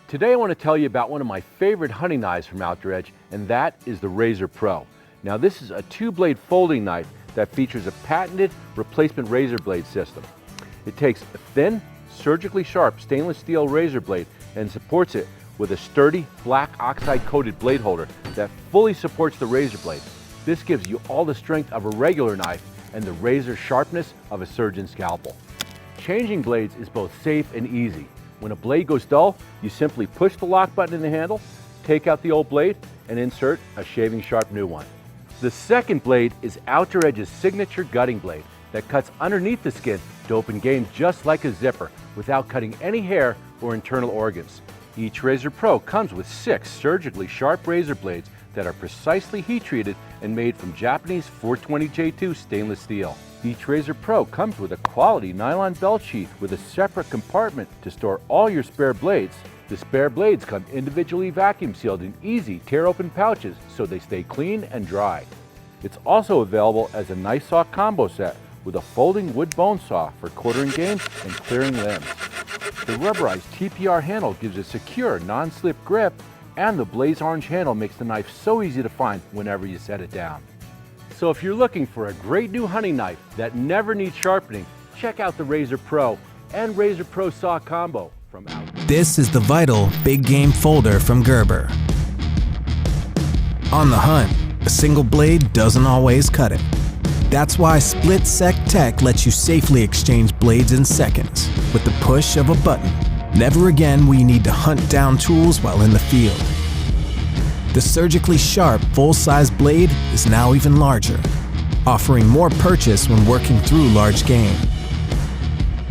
Today I want to tell you about one of my favorite hunting knives from Outdoor Edge, and that is the Razor Pro. Now this is a 2-blade folding knife that features a patented replacement razor blade system. It takes a thin, surgically sharp stainless steel razor blade and supports it with a sturdy black oxide coated blade holder that fully supports the razor blade. This gives you all the strength of a regular knife and the razor sharpness of a surgeon's scalpel. Changing blades is both safe and easy. When a blade goes dull, you simply push the lock button in the handle, take out the old blade, and insert a shaving sharp new one. The second blade is Outdoor Edge's signature gutting blade that cuts underneath the skin to open game just like a zipper without cutting any hair or internal organs. Each Razor Pro comes with 6 surgically sharp razor blades that are precisely heat treated and made from Japanese 420J2 stainless steel. Each Razor Pro comes with a quality nylon belt sheath with a separate compartment to store all your spare blades. The spare blades come individually vacuum sealed in easy tear open pouches so they stay clean and dry. It's also available as a knife saw combo set with a folding wood bone saw for quartering game and clearing limbs. The rubberized TPR handle gives a secure non-slip grip, and the blaze orange handle makes the knife so easy to find whenever you set it down. So if you're looking for a great new hunting knife that never needs sharpening, check out the Razor Pro and Razor Pro Saw Combo from Outdoor Edge. This is the Vital Big Game Folder from Gerber. On the hunt, a single blade doesn't always cut it. That's why Split Sec Tech lets you safely exchange blades in seconds with the push of a button. Never again will you need to hunt down tools while in the field. The surgically sharp full-size blade is now even larger, offering more purchase when working through large game.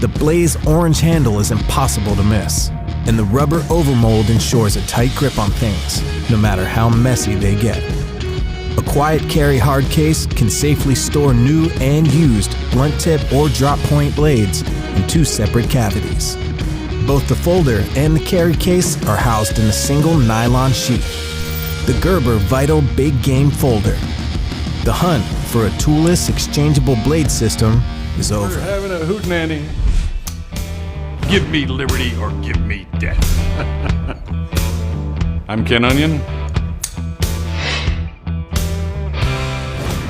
The blaze orange handle is impossible to miss, and the rubber overmold ensures a tight grip on things, no matter how messy they get. A quiet carry hard case can safely store new and used blunt tip or drop point blades in 2 separate cavities. Both the folder and the carry case are housed in a single nylon sheath. The Gerber Vital Big Game Folder. The hunt for a toolless exchangeable blade system is over. We're having a hootenanny. Give me liberty or give me death. I'm Ken Onion.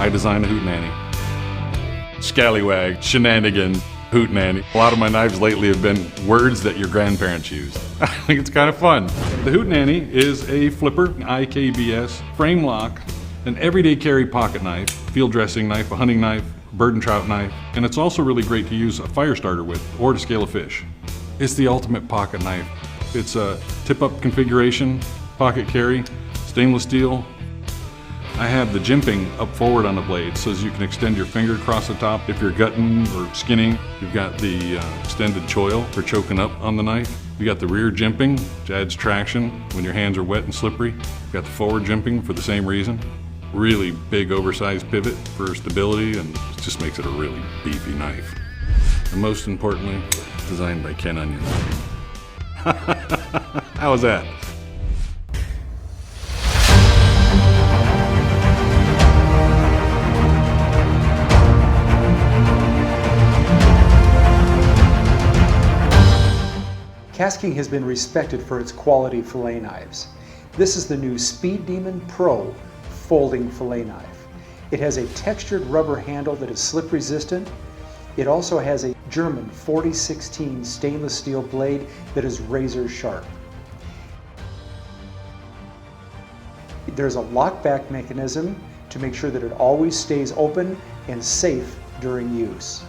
I design a hootenanny. Scallywag, shenanigan, hootenanny. A lot of my knives lately have been words that your grandparents used. I think it's kind of fun. The hootenanny is a flipper, IKBS, frame lock, an everyday carry pocket knife, field dressing knife, a hunting knife, bird and trout knife, and it's also really great to use a fire starter with or to scale a fish. It's the ultimate pocket knife. It's a tip-up configuration, pocket carry, stainless steel. I have the jimping up forward on the blade so as you can extend your finger across the top if you're gutting or skinning. You've got the extended choil for choking up on the knife. You got the rear jimping, which adds traction when your hands are wet and slippery. You've got the forward jimping for the same reason. Really big oversized pivot for stability, and it just makes it a really beefy knife. And most importantly, designed by Ken Onion. How was that? KastKing has been respected for its quality fillet knives. This is the new Speed Demon Pro folding fillet knife. It has a textured rubber handle that is slip resistant. It also has a German 4016 stainless steel blade that is razor sharp. There's a lockback mechanism to make sure that it always stays open and safe during use.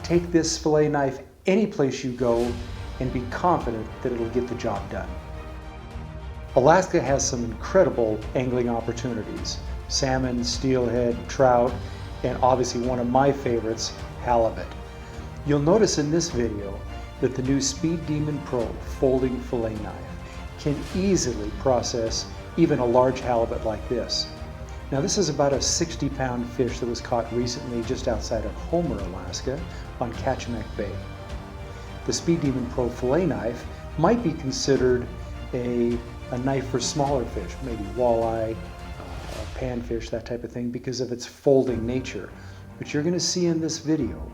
Take this fillet knife any place you go and be confident that it'll get the job done. Alaska has some incredible angling opportunities. Salmon, steelhead, trout, and obviously one of my favorites, halibut. You'll notice in this video that the new Speed Demon Pro folding fillet knife can easily process even a large halibut like this. Now this is about a 60-pound fish that was caught recently just outside of Homer, Alaska on Kachemak Bay. The Speed Demon Pro fillet knife might be considered a knife for smaller fish, maybe walleye, panfish, that type of thing, because of its folding nature. But you're going to see in this video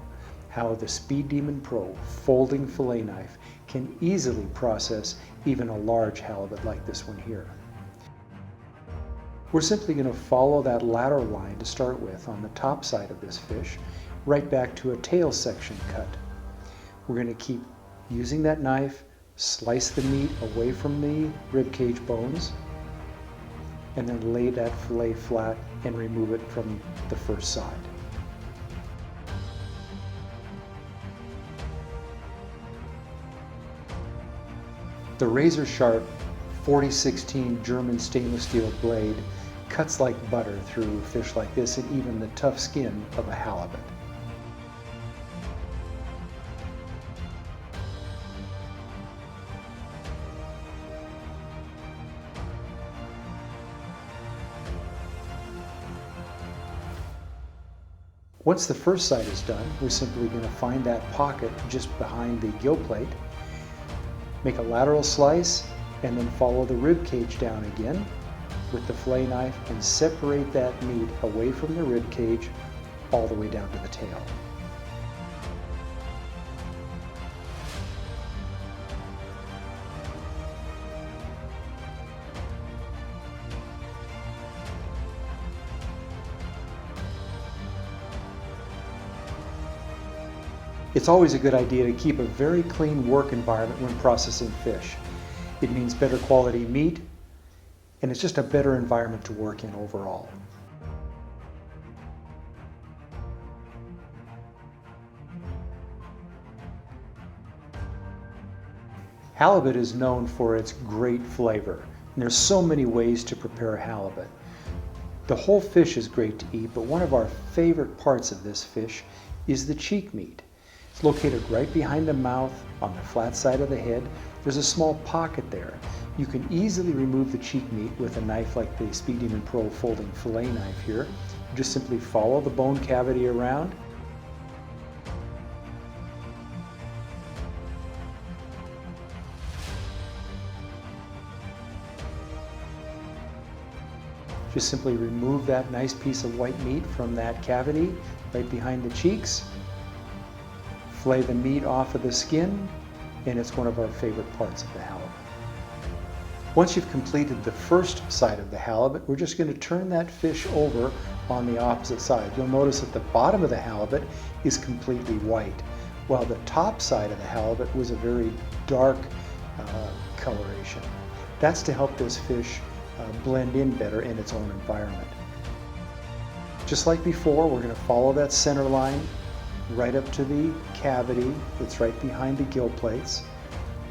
how the Speed Demon Pro folding fillet knife can easily process even a large halibut like this one here. We're simply going to follow that lateral line to start with on the top side of this fish, right back to a tail section cut. We're going to keep using that knife, slice the meat away from the rib cage bones, and then lay that fillet flat and remove it from the first side. The razor sharp 4016 German stainless steel blade cuts like butter through fish like this and even the tough skin of a halibut. Once the first side is done, we're simply going to find that pocket just behind the gill plate, make a lateral slice, and then follow the rib cage down again with the fillet knife and separate that meat away from the rib cage all the way down to the tail. It's always a good idea to keep a very clean work environment when processing fish. It means better quality meat, and it's just a better environment to work in overall. Halibut is known for its great flavor, and there's so many ways to prepare halibut. The whole fish is great to eat, but one of our favorite parts of this fish is the cheek meat. It's located right behind the mouth on the flat side of the head. There's a small pocket there. You can easily remove the cheek meat with a knife like the Speed Demon Pro folding fillet knife here. You just simply follow the bone cavity around. Just simply remove that nice piece of white meat from that cavity right behind the cheeks. Flay the meat off of the skin, and it's one of our favorite parts of the halibut. Once you've completed the first side of the halibut, we're just going to turn that fish over on the opposite side. You'll notice that the bottom of the halibut is completely white, while the top side of the halibut was a very dark coloration. That's to help this fish blend in better in its own environment. Just like before, we're going to follow that center line right up to the cavity that's right behind the gill plates,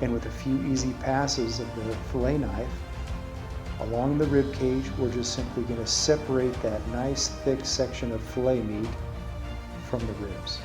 and with a few easy passes of the fillet knife along the rib cage, we're just simply going to separate that nice thick section of fillet meat from the ribs.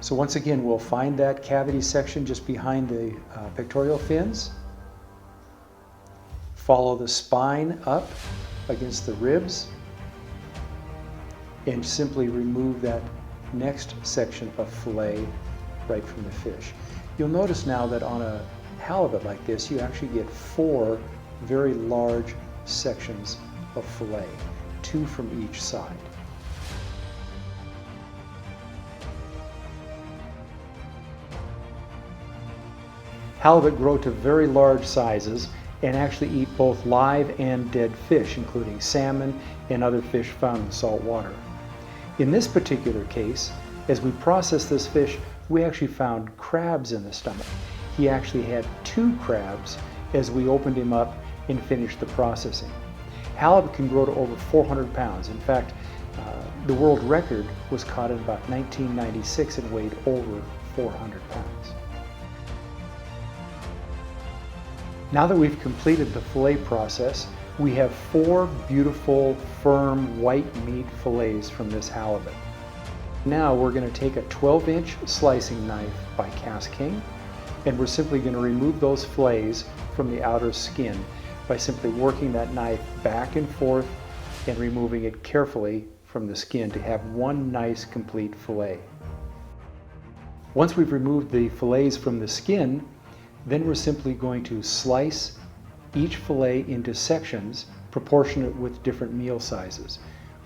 So once again, we'll find that cavity section just behind the pectoral fins. Follow the spine up against the ribs and simply remove that next section of fillet right from the fish. You'll notice now that on a halibut like this, you actually get 4 very large sections of fillet, 2 from each side. Halibut grow to very large sizes and actually eat both live and dead fish, including salmon and other fish found in salt water. In this particular case, as we processed this fish, we actually found crabs in the stomach. He actually had 2 crabs as we opened him up and finished the processing. Halibut can grow to over 400 pounds. In fact, the world record was caught in about 1996 and weighed over 400 pounds. Now that we've completed the fillet process, we have 4 beautiful, firm, white meat fillets from this halibut. Now we're going to take a 12-inch slicing knife by KastKing, and we're simply going to remove those fillets from the outer skin by simply working that knife back and forth and removing it carefully from the skin to have one nice complete fillet. Once we've removed the fillets from the skin, then we're simply going to slice each fillet into sections proportionate with different meal sizes.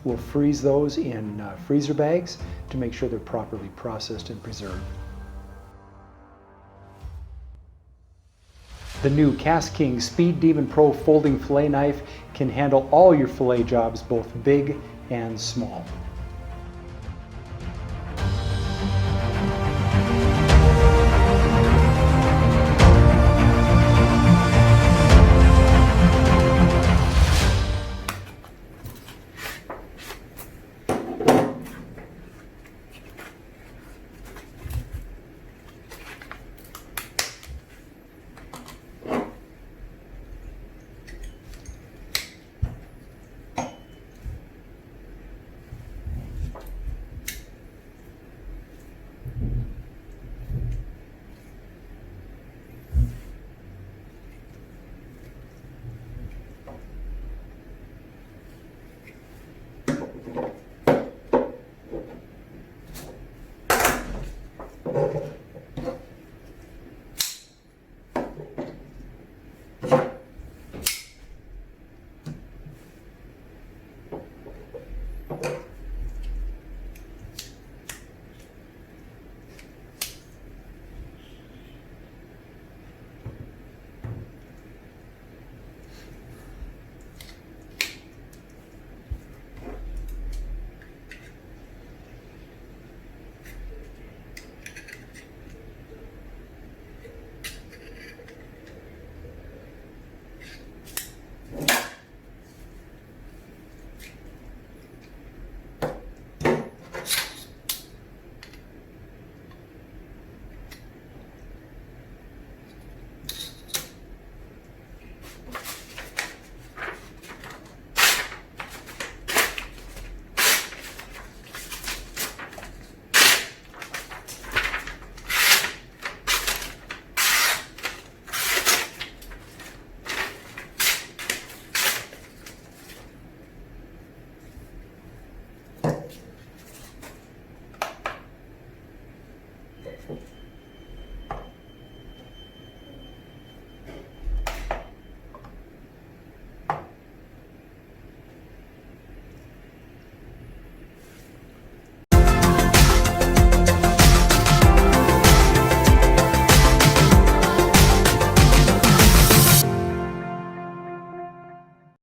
We'll freeze those in freezer bags to make sure they're properly processed and preserved. The new KastKing Speed Demon Pro folding fillet knife can handle all your fillet jobs, both big and small.